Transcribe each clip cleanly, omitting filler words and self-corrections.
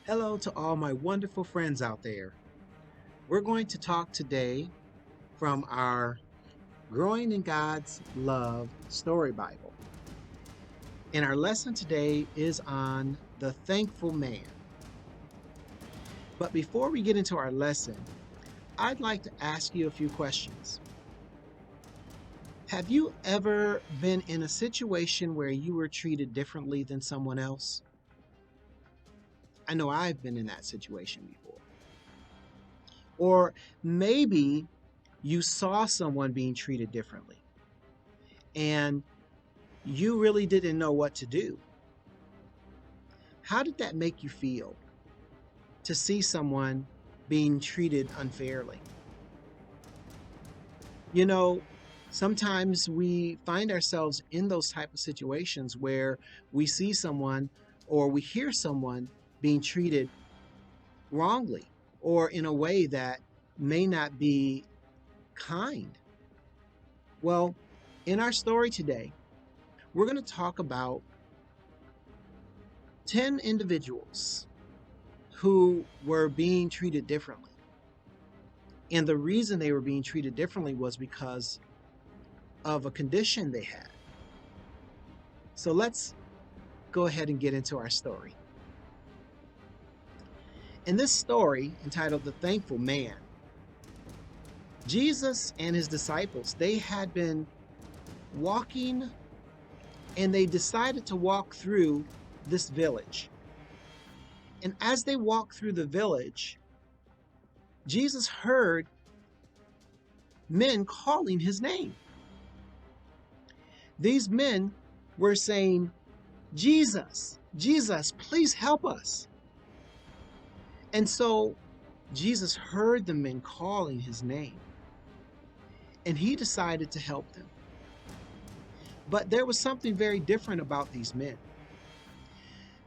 Hello to all my wonderful friends out there. We're going to talk today from our Growing in God's Love Story Bible. And our lesson today is on the thankful man. But before we get into our lesson, I'd like to ask you a few questions. Have you ever been in a situation where you were treated differently than someone else? I know I've been in that situation before. Or maybe you saw someone being treated differently and you really didn't know what to do. How did that make you feel to see someone being treated unfairly? You know, sometimes we find ourselves in those type of situations where we see someone or we hear someone being treated wrongly or in a way that may not be kind. Well, in our story today, we're going to talk about 10 individuals who were being treated differently. And the reason they were being treated differently was because of a condition they had. So let's go ahead and get into our story. In this story, entitled The Thankful Man, Jesus and his disciples, they had been walking and they decided to walk through this village. And as they walked through the village, Jesus heard men calling his name. These men were saying, Jesus, Jesus, please help us. And so Jesus heard the men calling his name, and he decided to help them. But there was something very different about these men.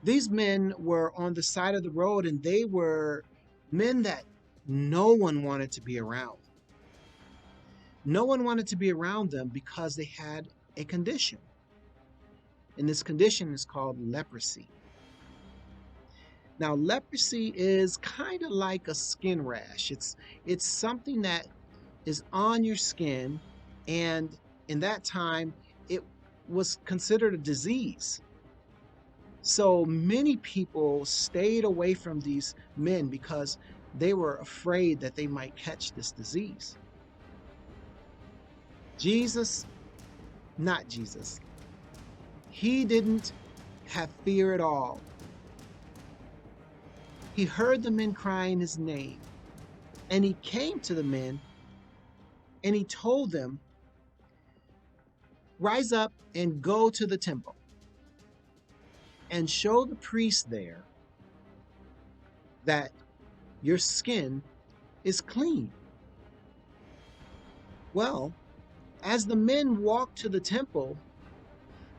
These men were on the side of the road, and they were men that no one wanted to be around. No one wanted to be around them because they had a condition. And this condition is called leprosy. Now, leprosy is kind of like a skin rash. It's something that is on your skin, and in that time, it was considered a disease. So many people stayed away from these men because they were afraid that they might catch this disease. Jesus, not Jesus, he didn't have fear at all. He heard the men crying his name, and he came to the men and he told them, rise up and go to the temple and show the priest there that your skin is clean. Well, as the men walked to the temple,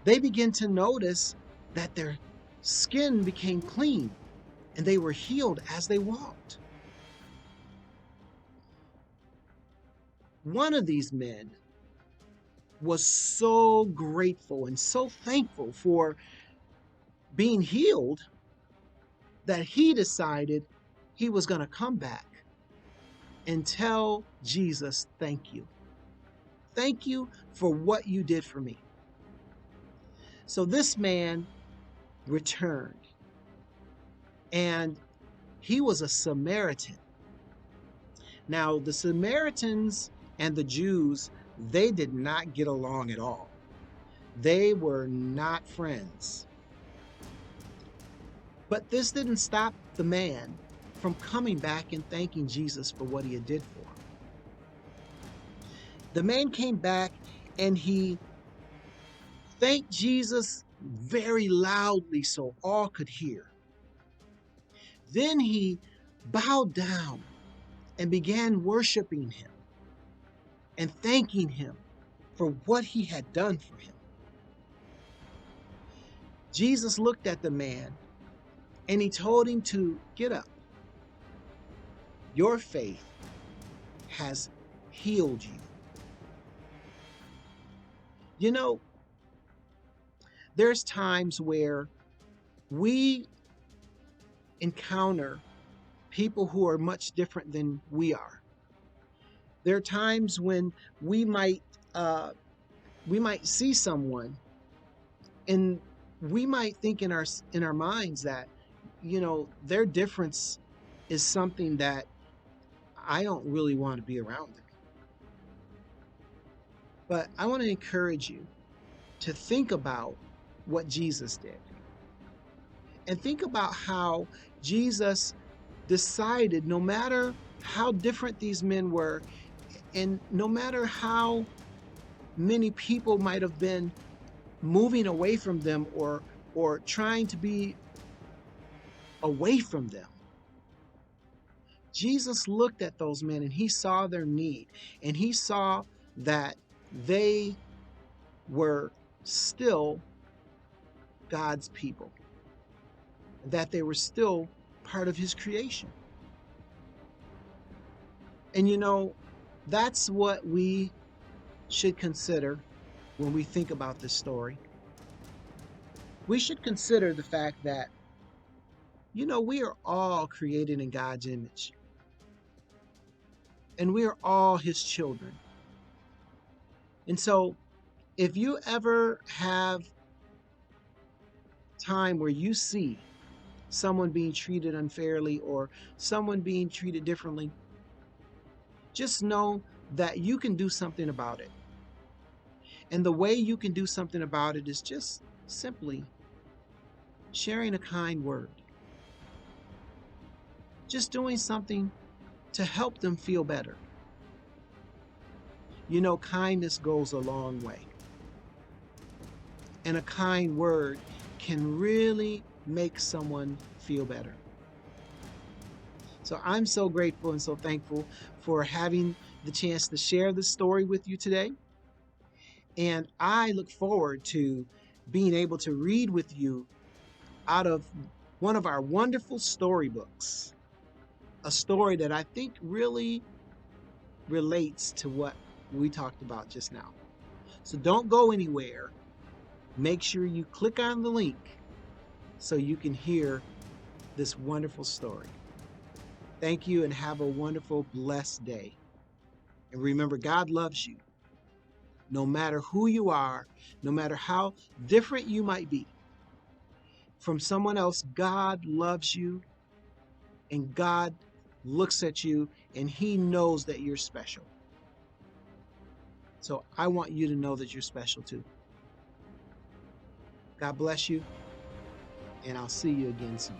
they began to notice that their skin became clean and they were healed as they walked. One of these men was so grateful and so thankful for being healed that he decided he was going to come back and tell Jesus, thank you. Thank you for what you did for me. So this man returned, and he was a Samaritan. Now, the Samaritans and the Jews, they did not get along at all. They were not friends. But this didn't stop the man from coming back and thanking Jesus for what he had did for him. The man came back and he thanked Jesus very loudly so all could hear. Then he bowed down and began worshiping him and thanking him for what he had done for him. Jesus looked at the man and he told him to get up. Your faith has healed you. You know, there's times where we encounter people who are much different than we are. There are times when we might uh, we might see someone, and we might think in our minds that, their difference is something that I don't really want to be around them. But I want to encourage you to think about what Jesus did, and think about how Jesus decided, no matter how different these men were, and no matter how many people might have been moving away from them, or trying to be away from them, Jesus looked at those men and he saw their need, and he saw that they were still God's people, that they were still part of his creation. And that's what we should consider when we think about this story. We should consider the fact that, we are all created in God's image, and we are all his children. And so, if you ever have time where you see someone being treated unfairly or someone being treated differently, just know that you can do something about it. And the way you can do something about it is just simply sharing a kind word, just doing something to help them feel better. Kindness goes a long way. And a kind word can really make someone feel better. So I'm so grateful and so thankful for having the chance to share this story with you today. And I look forward to being able to read with you out of one of our wonderful storybooks, a story that I think really relates to what we talked about just now. So don't go anywhere. Make sure you click on the link so you can hear this wonderful story. Thank you, and have a wonderful, blessed day. And remember, God loves you. No matter who you are, no matter how different you might be from someone else, God loves you, and God looks at you and he knows that you're special. So I want you to know that you're special too. God bless you, and I'll see you again soon.